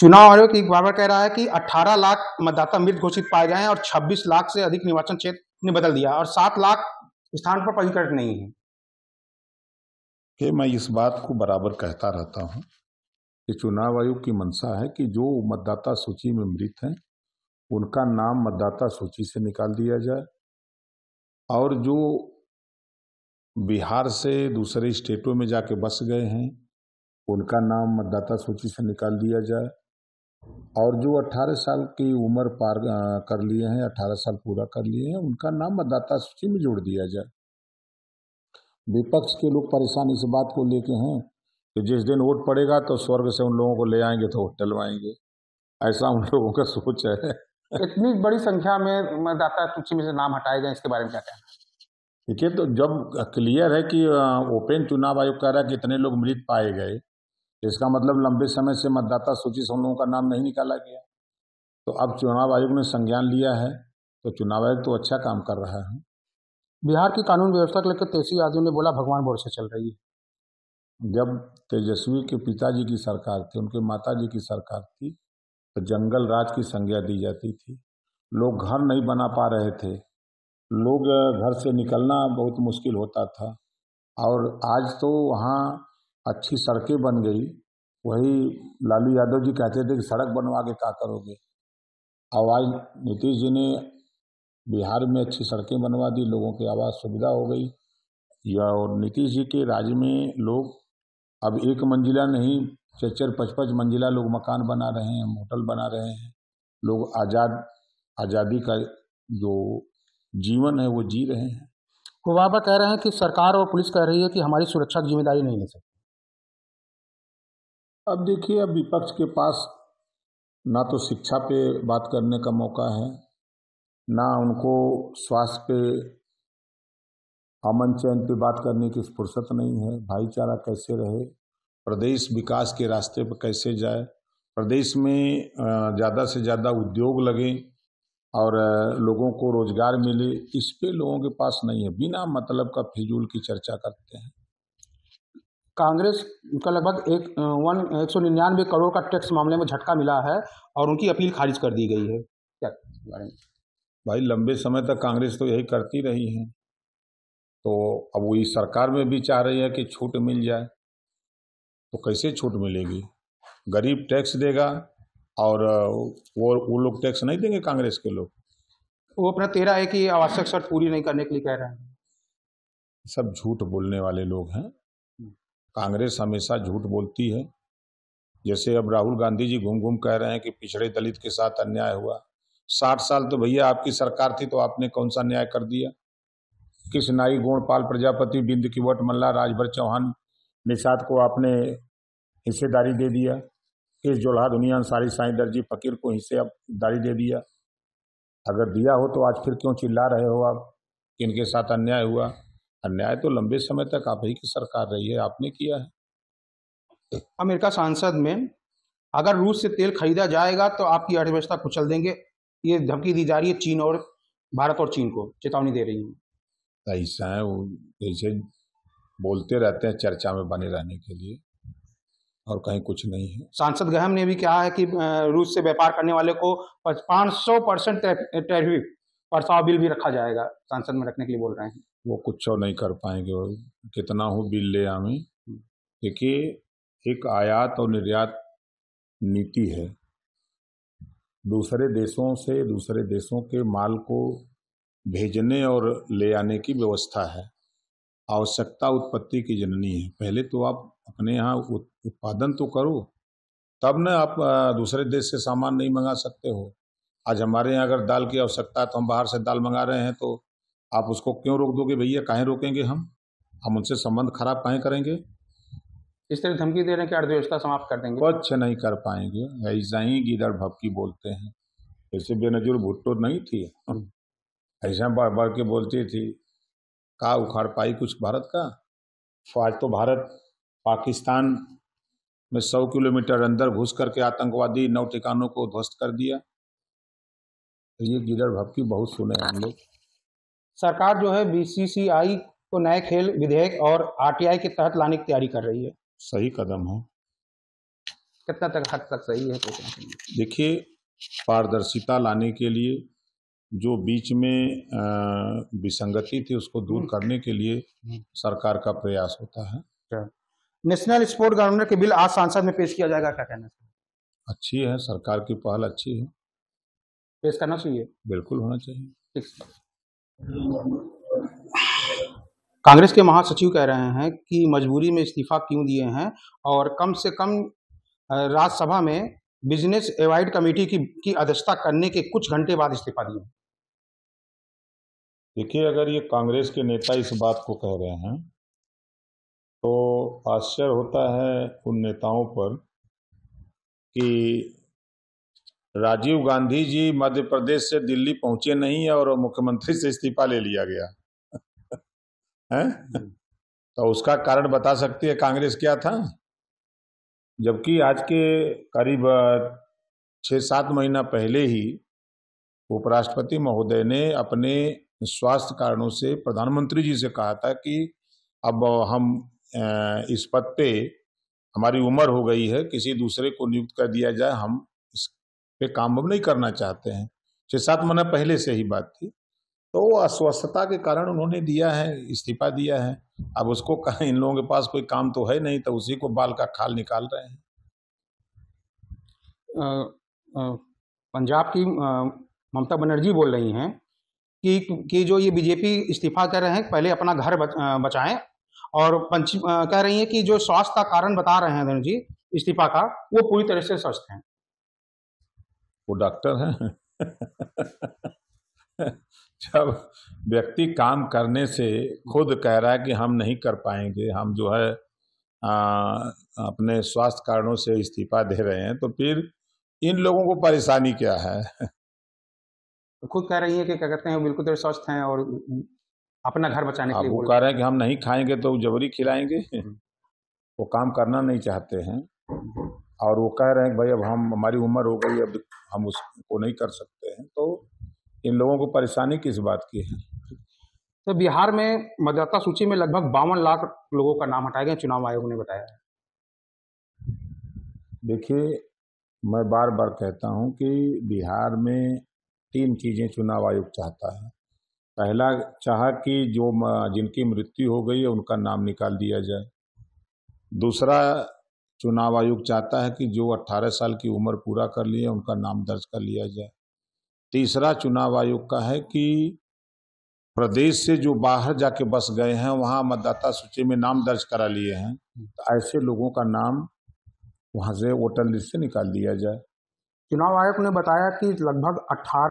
चुनाव आयोग एक बार कह रहा है कि 18 लाख मतदाता मृत घोषित पाए गए हैं और 26 लाख से अधिक निर्वाचन क्षेत्र ने बदल दिया और 7 लाख स्थान पर पंजीकृत नहीं है। कि मैं इस बात को बराबर कहता रहता हूं कि चुनाव आयोग की मंशा है कि जो मतदाता सूची में मृत हैं उनका नाम मतदाता सूची से निकाल दिया जाए और जो बिहार से दूसरे स्टेटों में जाके बस गए हैं उनका नाम मतदाता सूची से निकाल दिया जाए और जो 18 साल की उम्र पार कर लिए हैं, 18 साल पूरा कर लिए हैं, उनका नाम मतदाता सूची में जोड़ दिया जाए। विपक्ष के लोग परेशान इस बात को लेके हैं कि जिस दिन वोट पड़ेगा तो स्वर्ग से उन लोगों को ले आएंगे तो वोट डलवाएंगे, ऐसा उन लोगों का सोच है। इतनी बड़ी संख्या में मतदाता सूची में से नाम हटाए गए, इसके बारे में क्या कहना है? देखिए, तो जब क्लियर है कि ओपन चुनाव आयोग कह रहा है कि इतने लोग मृत पाए गए, इसका मतलब लंबे समय से मतदाता सूची से उन लोगों का नाम नहीं निकाला गया। तो अब चुनाव आयोग ने संज्ञान लिया है, तो चुनाव आयोग तो अच्छा काम कर रहा है। बिहार की कानून व्यवस्था को लेकर तेजस्वी यादव ने बोला भगवान भरोसे चल रही है। जब तेजस्वी के पिताजी की सरकार थी, उनके माताजी की सरकार थी, तो जंगल राज की संज्ञा दी जाती थी। लोग घर नहीं बना पा रहे थे, लोग घर से निकलना बहुत मुश्किल होता था और आज तो वहाँ अच्छी सड़कें बन गई। वही लालू यादव जी कहते थे कि सड़क बनवा के क्या करोगे। अब आज नीतीश जी ने बिहार में अच्छी सड़कें बनवा दी, लोगों की आवास सुविधा हो गई। या और नीतीश जी के राज्य में लोग अब एक मंजिला नहीं 4-5 मंजिला लोग मकान बना रहे हैं, होटल बना रहे हैं। लोग आज़ादी का जो जीवन है वो जी रहे हैं। वो बाबा कह रहे हैं कि सरकार और पुलिस कह रही है कि हमारी सुरक्षा की जिम्मेदारी नहीं ले सकती। अब देखिए, अब विपक्ष के पास ना तो शिक्षा पे बात करने का मौका है, ना उनको स्वास्थ्य पे, अमन चैन पे बात करने की फुर्सत नहीं है। भाईचारा कैसे रहे, प्रदेश विकास के रास्ते पर कैसे जाए, प्रदेश में ज़्यादा से ज़्यादा उद्योग लगे और लोगों को रोजगार मिले, इस पे लोगों के पास नहीं है। बिना मतलब का फिजूल की चर्चा करते हैं। कांग्रेस का लगभग 199 करोड़ का टैक्स मामले में झटका मिला है और उनकी अपील खारिज कर दी गई है। क्या बारे में? भाई, लंबे समय तक कांग्रेस तो यही करती रही है, तो अब वही सरकार में भी चाह रही है कि छूट मिल जाए, तो कैसे छूट मिलेगी? गरीब टैक्स देगा और वो लोग टैक्स नहीं देंगे कांग्रेस के लोग। वो अपना 13A की आवश्यक शर्त पूरी नहीं करने के लिए कह रहे हैं। सब झूठ बोलने वाले लोग हैं। कांग्रेस हमेशा झूठ बोलती है। जैसे अब राहुल गांधी जी घूम घूम कह रहे हैं कि पिछड़े दलित के साथ अन्याय हुआ। 60 साल तो भैया आपकी सरकार थी, तो आपने कौन सा न्याय कर दिया? किस नाई गोणपाल प्रजापति बिंद किवट मल्ला राजभर चौहान निषाद को आपने हिस्सेदारी दे दिया? किस जोल्हा दुनिया अंसारी साईं दर्जी फकीर को हिस्सेदारी दे दिया? अगर दिया हो तो आज फिर क्यों चिल्ला रहे हो आप कि इनके साथ अन्याय हुआ? अन्याय तो लंबे समय तक आप ही की सरकार रही है, आपने किया है। अमेरिका सांसद में अगर रूस से तेल खरीदा जाएगा तो आपकी अर्थव्यवस्था कुचल देंगे, ये धमकी दी जा रही है चीन और भारत और चीन को चेतावनी दे रही है। ऐसा है, वो ऐसे बोलते रहते हैं चर्चा में बने रहने के लिए, और कहीं कुछ नहीं है। सांसद गहम ने भी कहा है कि रूस से व्यापार करने वाले को 500% टैरिफ प्रस्ताव बिल भी रखा जाएगा, सांसद में रखने के लिए बोल रहे हैं। वो कुछ और नहीं कर पाएंगे, और कितना हो बिल ले आवे। देखिए, एक आयात और निर्यात नीति है। दूसरे देशों के माल को भेजने और ले आने की व्यवस्था है। आवश्यकता उत्पत्ति की जननी है। पहले तो आप अपने यहाँ उत्पादन तो करो, तब न आप दूसरे देश से सामान नहीं मंगा सकते हो। आज हमारे यहाँ अगर दाल की आवश्यकता है तो हम बाहर से दाल मंगा रहे हैं, तो आप उसको क्यों रोक दोगे भैया? काहे रोकेंगे हम उनसे संबंध खराब काहे करेंगे? इस तरह धमकी दे रहे हैं कि अर्थव्यवस्था समाप्त कर देंगे। कुछ नहीं कर पाएंगे, ऐसा ही गिदड़ भपकी बोलते हैं। जैसे बेनजीर भुट्टो नहीं थी, ऐसा बढ़ बढ़ के बोलती थी, का उखाड़ पाई कुछ भारत का। आज तो भारत पाकिस्तान में 100 किलोमीटर अंदर घुस करके आतंकवादी 9 ठिकानों को ध्वस्त कर दिया। तो ये गिदड़ भपकी बहुत सुने हम लोग। सरकार जो है बीसीसीआई को नए खेल विधेयक और आरटीआई के तहत लाने की तैयारी कर रही है। सही कदम है। कितना तक हद तक सही है सोचना चाहिए? देखिए, पारदर्शिता लाने के लिए जो बीच में विसंगति थी उसको दूर करने के लिए सरकार का प्रयास होता है। नेशनल स्पोर्ट गवर्नर के बिल आज संसद में पेश किया जाएगा, क्या कहना चाहिए? अच्छी है, सरकार की पहल अच्छी है, पेश करना चाहिए, बिल्कुल होना चाहिए। कांग्रेस के महासचिव कह रहे हैं कि मजबूरी में इस्तीफा क्यों दिए हैं और कम से कम राज्यसभा में बिजनेस एवाइड कमेटी की अध्यक्षता करने के कुछ घंटे बाद इस्तीफा दिए। देखिए, अगर ये कांग्रेस के नेता इस बात को कह रहे हैं तो आश्चर्य होता है उन नेताओं पर कि राजीव गांधी जी मध्य प्रदेश से दिल्ली पहुंचे नहीं और मुख्यमंत्री से इस्तीफा ले लिया गया है। तो उसका कारण बता सकती है कांग्रेस क्या था? जबकि आज के करीब 6-7 महीना पहले ही उपराष्ट्रपति महोदय ने अपने स्वास्थ्य कारणों से प्रधानमंत्री जी से कहा था कि अब हम इस पद पे, हमारी उम्र हो गई है, किसी दूसरे को नियुक्त कर दिया जाए, हम इस पे काम अब नहीं करना चाहते हैं। 6-7 महीना पहले से ही बात थी। तो वो अस्वस्थता के कारण उन्होंने दिया है, इस्तीफा दिया है। अब उसको कहा इन लोगों के पास कोई काम तो है नहीं, तो उसी को बाल का खाल निकाल रहे हैं। पंजाब की ममता बनर्जी बोल रही हैं कि जो ये बीजेपी इस्तीफा कर रहे हैं, पहले अपना घर बचाएं, और कह रही हैं कि जो स्वास्थ्य का कारण बता रहे हैं बनर्जी इस्तीफा का, वो पूरी तरह से स्वस्थ हैं। वो डॉक्टर हैं। जब व्यक्ति काम करने से खुद कह रहा है कि हम नहीं कर पाएंगे, हम जो है अपने स्वास्थ्य कारणों से इस्तीफा दे रहे हैं, तो फिर इन लोगों को परेशानी क्या है? खुद कह रही है कि क्या कहते हैं, बिल्कुल तरह स्वस्थ हैं और अपना घर बचाने के लिए वो कह रहे हैं कि हम नहीं खाएंगे तो जबरी खिलाएंगे। वो काम करना नहीं चाहते हैं और वो कह रहे हैं कि भाई अब हमारी उम्र हो गई, अब हम उसको नहीं कर सकते हैं। तो इन लोगों को परेशानी किस बात की है? तो बिहार में मतदाता सूची में लगभग 52 लाख लोगों का नाम हटाए गए, चुनाव आयोग ने बताया है। देखिए, मैं बार बार कहता हूं कि बिहार में 3 चीजें चुनाव आयोग चाहता है। पहला चाहा कि जो जिनकी मृत्यु हो गई है उनका नाम निकाल दिया जाए। दूसरा, चुनाव आयोग चाहता है कि जो 18 साल की उम्र पूरा कर लिए उनका नाम दर्ज कर लिया जाए। तीसरा, चुनाव आयोग का है कि प्रदेश से जो बाहर जाके बस गए हैं, वहां मतदाता सूची में नाम दर्ज करा लिए हैं, तो ऐसे लोगों का नाम वहां से वोटर लिस्ट से निकाल दिया जाए। चुनाव आयोग ने बताया कि लगभग 18